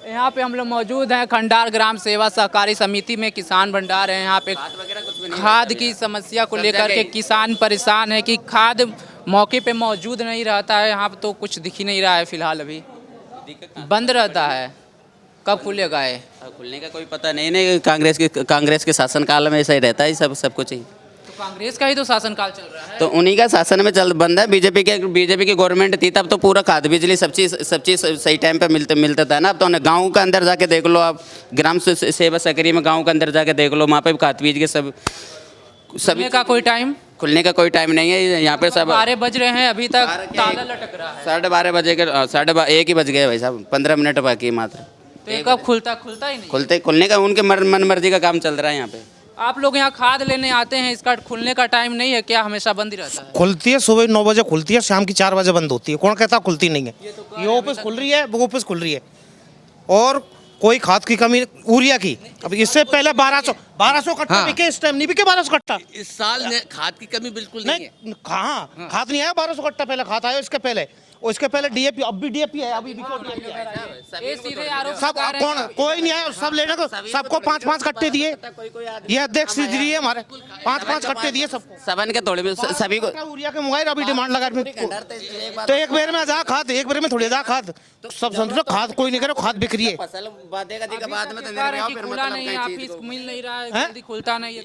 यहाँ पे हम लोग मौजूद हैं खंडार ग्राम सेवा सहकारी समिति में। किसान भंडार है यहाँ पे। खाद की समस्या को लेकर के किसान परेशान है कि खाद मौके पे मौजूद नहीं रहता है। यहाँ पे तो कुछ दिख ही नहीं रहा है फिलहाल, अभी बंद रहता है। कब खुलेगा ये? खुलने का कोई पता नहीं। नहीं, कांग्रेस के शासनकाल में ऐसा ही रहता है, सब कुछ ही। तो कांग्रेस का ही तो शासनकाल चल रहा है। तो उन्हीं का शासन में चल बंद है। बीजेपी की गवर्नमेंट थी तब तो पूरा खाद बिजली सब चीज़ सही टाइम पे मिलता था ना। अब तो गांव के अंदर जाके देख लो आप, ग्राम सेवा सहकारी में गांव के अंदर जाके देख लो, वहाँ पे खाद बीज के सभी का कोई टाइम खुलने का कोई टाइम नहीं है यहाँ पे। सब 12 बज रहे हैं, अभी तक ताला लटक रहा है। 12:30 बजे के 1:30 ही बज गए भाई साहब, 15 मिनट बाकी मात्र। तो ये कब खुलता ही नहीं। खुलने का उनके मन मर्जी का काम चल रहा है यहाँ पे। आप लोग यहाँ खाद लेने आते हैं, इसका खुलने का टाइम नहीं है क्या? हमेशा बंद ही रहता है। खुलती है सुबह 9 बजे खुलती है, शाम की 4 बजे बंद होती है। कौन कहता खुलती नहीं है? ये ऑफिस खुल रही है, वो ऑफिस खुल रही है। और कोई खाद की कमी, यूरिया की। अब इससे पहले 1200 कट्टा बिके, इस टाइम नहीं बिके 1200 कट्टा। इस साल खाद की कमी बिल्कुल नहीं है। कहाँ खाद नहीं आया? 1200 कट्टा पहले खाद आया, इसके पहले और इसके पहले डीएपी, अब भी डीएपी है, अभी भी ये सीधे आरोप सब कौन, कोई नहीं आया, सब लेने को सबको 5-5 कट्टे दिए। ये अध्यक्ष दिए हमारे 5-5 कट्टे दिए सबको। सबन के थोड़े सभी को यूरिया के मंगाए, अभी डिमांड लगा तो एक बेर में जा खाद, एक बेर में थोड़ी जा खाद। सब समझो खाद कोई नहीं करे, खाद बिक रही है। फसल बातेगा दी के बाद में तो खुला नहीं, ऑफिस मिल नहीं रहा है, जल्दी खुलता नहीं है।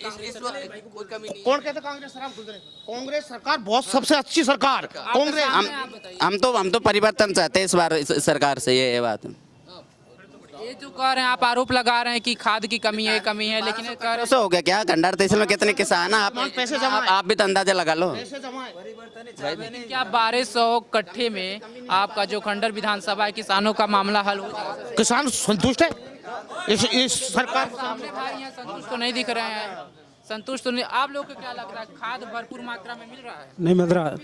कौन कहते कांग्रेस सरकार खुल रही? कांग्रेस सरकार बहुत सबसे अच्छी सरकार कांग्रेस। हम तो परिवर्तन चाहते हैं इस बार सरकार से, ये बात। ये जो कह रहे हैं आप, आरोप लगा रहे हैं कि खाद की कमी है, लेकिन ये कह रहे हो गया क्या? खंडार तहसील में कितने किसान हैं? आप भी तो अंदाजा लगा लो। हैं क्या 1200 कट्ठे में आपका जो खंडर विधानसभा है, किसानों का मामला हल हो जाएगा? किसान संतुष्ट है इस सरकार सामने भाई यहाँ संतुष्ट तो नहीं दिख रहे हैं। संतुष्ट तो नहीं। आप लोग को क्या लग रहा है, खाद भरपूर मात्रा में मिल रहा है? नहीं मिल रहा,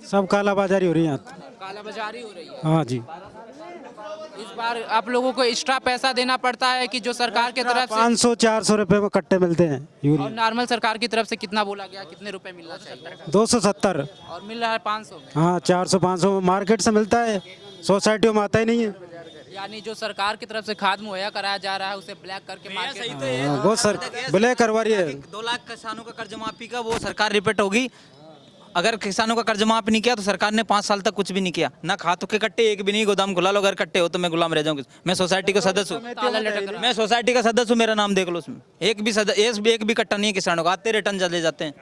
सब कालाबाजारी हो रही है यहाँ। कालाबाजारी हो रही है। हाँ जी। इस बार आप लोगों को एक्स्ट्रा पैसा देना पड़ता है कि जो सरकार की तरफ से 500-400 रुपए में कट्टे मिलते हैं यूरिया। और नॉर्मल सरकार की तरफ से कितना बोला गया, कितने रुपए मिलना चाहिए? 270 और मिल रहा है 500 में। हाँ, 400-500 मार्केट से मिलता है, सोसाइटियों में आता ही नहीं है। यानी जो सरकार की तरफ से खाद मुहैया कराया जा रहा है उसे ब्लैक करके मार्केट। वो सर ब्लैक करवा रही है। 2 लाख किसानों का कर्ज माफी का वो सरकार रिपीट होगी। अगर किसानों का कर्ज माफ नहीं किया तो सरकार ने 5 साल तक कुछ भी नहीं किया, ना खातों के कट्टे एक भी नहीं। गोदाम खुला लो, अगर कट्टे हो तो मैं गुलाम रह जाऊंगा। मैं सोसाइटी का सदस्य हूँ, मैं सोसाइटी का सदस्य हूँ, मेरा नाम देख लो उसमें। एक भी कट्टा नहीं है किसानों का। आते रिटर्न चले जाते हैं।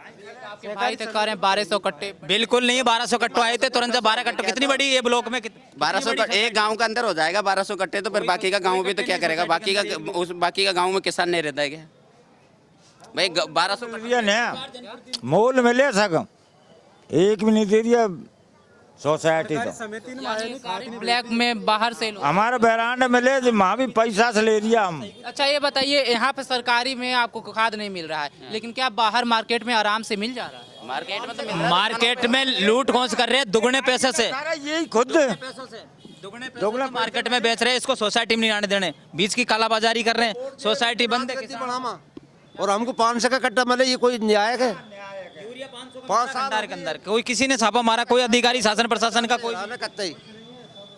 आपके भाई तो कह रहे हैं 1200 कट्टे। बिल्कुल नहीं, 1200 कट्टो आए थे तुरंत से 12 कट्टो। कितनी बड़ी ये ब्लॉक में 1200 एक गांव के अंदर हो जाएगा 1200 कट्टे, तो फिर बाकी का गांव भी तो क्या करेगा? बाकी का गांव में किसान नहीं रहता है क्या भाई? 1200 मोल मिले सकम, एक भी नहीं दे दिया सोसाइटी तो। ब्लैक में बाहर से लो। हमारे बैरांड मिले वहाँ भी पैसा से ले दिया हम। अच्छा ये बताइए, यहाँ पे सरकारी में आपको खाद नहीं मिल रहा है, लेकिन क्या बाहर मार्केट में आराम से मिल जा रहा है? मार्केट में तो मार्केट में लूट कौन से कर रहे हैं? दुगने पैसे से, यही खुद दुगने मार्केट में बेच रहे हैं। इसको सोसाइटी में नहीं आने देने, बीच की कालाबाजारी कर रहे हैं। सोसाइटी बंद है और हमको 500 का कट्टा मिले, ये कोई न्याय है? 5 के अंदर कोई किसी ने छापा मारा, कोई अधिकारी शासन प्रशासन का कोई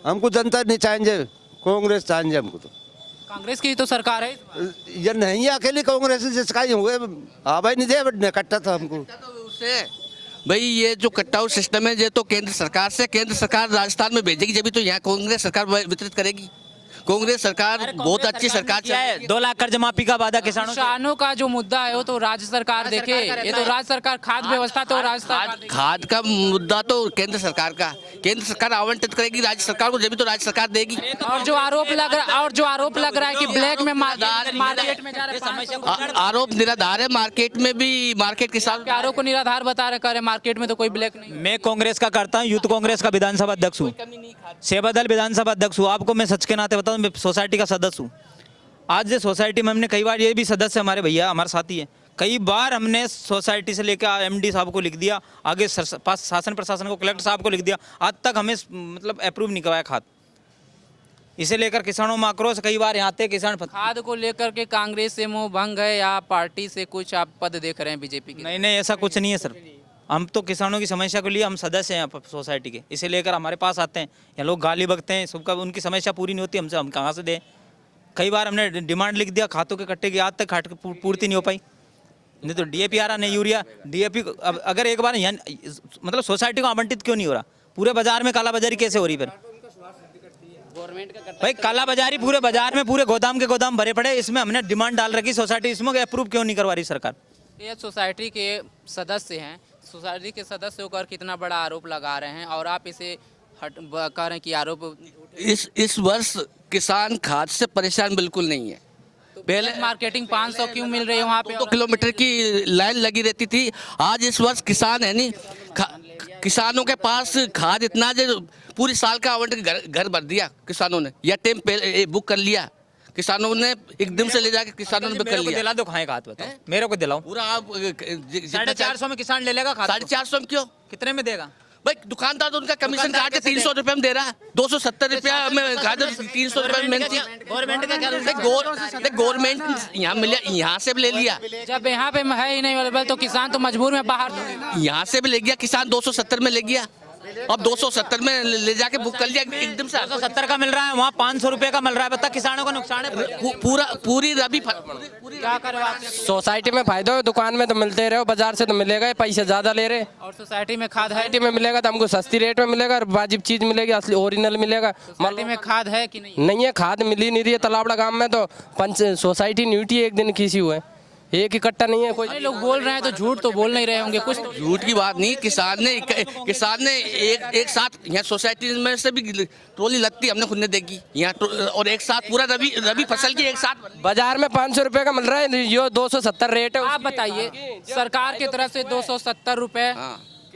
हमको जनता नहीं चाहिए, कांग्रेस चाहिए हमको। तो कांग्रेस की तो सरकार है। ये नहीं है अकेली कांग्रेस जिसका ही हुए। हाँ भाई, नहीं दे कट्टा था हमको। उससे भाई ये जो कटआउट सिस्टम है, ये तो केंद्र सरकार से, केंद्र सरकार राजस्थान में भेजेगी, जब भी तो यहाँ कांग्रेस सरकार वितरित करेगी। कांग्रेस सरकार बहुत अच्छी सरकार है। 2 लाख कर्ज माफी का वादा किसानों का जो मुद्दा है वो तो राज्य सरकार देखे। ये तो राज्य सरकार, खाद व्यवस्था तो राज्य सरकार, खाद का मुद्दा तो केंद्र सरकार का। केंद्र सरकार आवंटित करेगी राज्य सरकार को, जब भी तो राज्य सरकार देगी। और जो आरोप लग रहा है कि ब्लैक में मार्केट में जा रहे हैं, आरोप निराधार है। मार्केट में भी मार्केट किसान आरोप को निराधार बता रहे, करे मार्केट में तो कोई ब्लैक नहीं। मैं कांग्रेस का करता हूँ, यूथ कांग्रेस का विधानसभा अध्यक्ष हूँ, सेवादल विधानसभा अध्यक्ष हूँ। आपको मैं सच के नाते बताऊँ, मैं सोसाइटी का सदस्य हूँ। आज ये सोसाइटी में हमने कई बार, ये भी सदस्य हमारे भैया हमारे साथी हैं, कई बार हमने सोसाइटी से लेकर एमडी साहब को लिख दिया, आगे शासन प्रशासन को, कलेक्टर साहब को लिख दिया, आज तक हमें मतलब अप्रूव नहीं करवाया खाद। इसे लेकर किसानों में आक्रोश, कई बार यहाँ आते किसान। खाद को लेकर के कांग्रेस से मोह भंग है या पार्टी से कुछ आप पद देख रहे हैं बीजेपी की? नहीं, ऐसा कुछ नहीं है सर, हम तो किसानों की समस्या के लिए हम सदस्य हैं सोसाइटी के, इसे लेकर हमारे पास आते हैं, या लोग गाली बकते हैं, सबका उनकी समस्या पूरी नहीं होती हमसे, हम कहाँ से दें। कई बार हमने डिमांड लिख दिया खातों के कट्टे की, आज तक खाट पूर्ति नहीं हो पाई। नहीं तो डीएपी आ रहा, नहीं यूरिया, डीएपी अगर एक बार यहाँ मतलब सोसाइटी को आवंटित क्यों नहीं हो रहा? पूरे बाजार में कालाबाजारी कैसे हो रही फिर? भाई कालाबाजारी पूरे बाजार में, पूरे गोदाम के गोदाम भरे पड़े, इसमें हमने डिमांड डाल रखी सोसाइटी, इसमें अप्रूव क्यों नहीं करवा रही सरकार? ये सोसाइटी के सदस्य हैं, सोसाइटी के सदस्य होकर कितना बड़ा आरोप लगा रहे हैं और आप इसे कह रहे हैं कि आरोप। इस वर्ष किसान खाद से परेशान बिल्कुल नहीं है। पहले मार्केटिंग 500 क्यों मिल रही है वहाँ पे? 2 किलोमीटर की लाइन लगी रहती थी। आज इस वर्ष किसान है नहीं, किसानों के पास खाद इतना जो पूरी साल का आवंटन घर भर दिया किसानों ने, या टेम पहले बुक कर लिया किसानों ने, एकदम से ले जाके किसानों ने बुक कर लिया। दिला दो, खाएं खाद बताओ, मेरे को दिलाओ पूरा आप 450 में किसान ले लेगा खाद? 450 में क्यों? कितने में देगा भाई? दुकानदार तो उनका कमीशन काट के 300 रुपये में दे रहा है, 270 रुपया में खाद, 300 रुपये में। गवर्नमेंट का क्या? गवर्नमेंट यहाँ मिला, यहाँ से भी ले लिया, जब यहाँ पे है ही नहीं अवेलेबल तो किसान तो मजबूर में बाहर, यहाँ से भी ले गया किसान, 270 में ले गया, अब 270 में ले जाके बुक कर लिया एकदम से। 270 का मिल रहा है, वहाँ 500 रुपए का मिल रहा है, बता किसानों का नुकसान है। पूरी रबी क्या करें आप? सोसाइटी में फायदा हो, दुकान में तो मिलते रहे, बाजार से तो मिलेगा, पैसे ज्यादा ले रहे। और सोसाइटी में खाद है? सोसाइटी में मिलेगा तो हमको सस्ती रेट में मिलेगा और वाजिब चीज मिलेगी, असली ओरिजिनल मिलेगा। सोसाइटी में खाद है कि नहीं? नहीं है, खाद मिली नहीं रही है। तालाबड़ा गांव में तो सोसाइटी नहीं उठी, एक दिन किसी हुए, एक इकट्ठा नहीं है कोई। लोग बोल रहे हैं तो झूठ तो बोल नहीं रहे होंगे कुछ तो। झूठ की बात नहीं, किसान ने एक साथ यहाँ सोसाइटी में से भी ट्रॉली लगती हमने खुद ने देखी यहाँ, और एक साथ पूरा रबी फसल की एक साथ बाजार में 500 रुपए का मिल रहा है, यो 270 रेट है। आप बताइए, सरकार की तरफ से 270 रुपए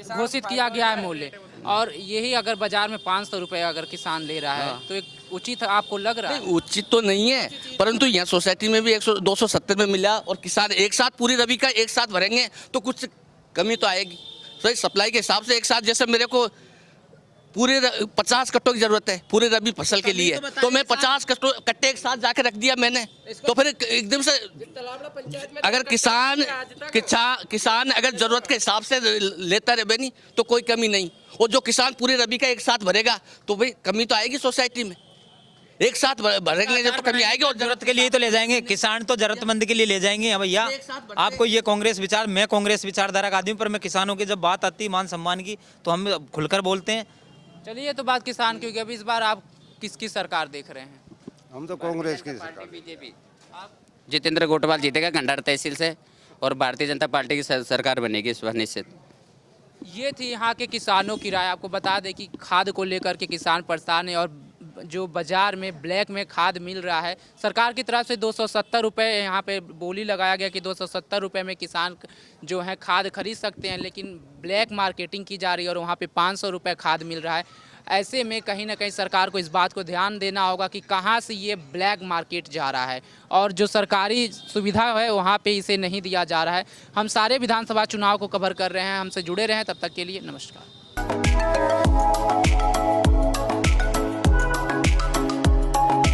घोषित किया गया है मूल्य, और यही अगर बाजार में 500 रुपए अगर किसान ले रहा है तो एक उचित आपको लग रहा है? उचित तो नहीं है, परंतु यहाँ सोसाइटी में भी 270 में मिला और किसान एक साथ पूरी रबी का एक साथ भरेंगे तो कुछ कमी तो आएगी। तो सप्लाई के हिसाब से एक साथ, जैसे मेरे को पूरे 50 कट्टों की जरूरत है पूरे रबी फसल के लिए, तो मैं 50 कट्टे एक साथ जाके रख दिया मैंने, तो फिर एकदम से अगर किसान अगर जरूरत के हिसाब से लेता रहे नहीं तो कोई कमी नहीं, और जो किसान पूरे रबी का एक साथ भरेगा तो भाई कमी तो आएगी सोसाइटी में, एक साथ भरेंगे जब तो कमी आएगी। और जरूरत के लिए तो ले जाएंगे, किसान तो जरूरतमंद के लिए ले जाएंगे। भैया आपको ये कांग्रेस विचार, मैं कांग्रेस विचारधारा का आदमी, पर मैं किसानों की जब बात आती है मान सम्मान की तो हम खुलकर बोलते हैं। चलिए, तो बात किसान की होगी। अभी इस बार आप किसकी सरकार देख रहे हैं? हम तो कांग्रेस के। बीजेपी जितेंद्र गोटवाल जीतेगा खंडार तहसील से, और भारतीय जनता पार्टी की सरकार बनेगी इस बार निश्चित। ये थी यहाँ के किसानों की राय। आपको बता दें कि खाद को लेकर के किसान परेशान है, और जो बाजार में ब्लैक में खाद मिल रहा है, सरकार की तरफ से 270 रुपये यहाँ पे बोली लगाया गया कि 270 रुपये में किसान जो है खाद खरीद सकते हैं, लेकिन ब्लैक मार्केटिंग की जा रही है और वहाँ पे 500 रुपये खाद मिल रहा है। ऐसे में कहीं ना कहीं सरकार को इस बात को ध्यान देना होगा कि कहाँ से ये ब्लैक मार्केट जा रहा है, और जो सरकारी सुविधा है वहाँ पे इसे नहीं दिया जा रहा है। हम सारे विधानसभा चुनाव को कवर कर रहे हैं, हमसे जुड़े रहें, तब तक के लिए नमस्कार।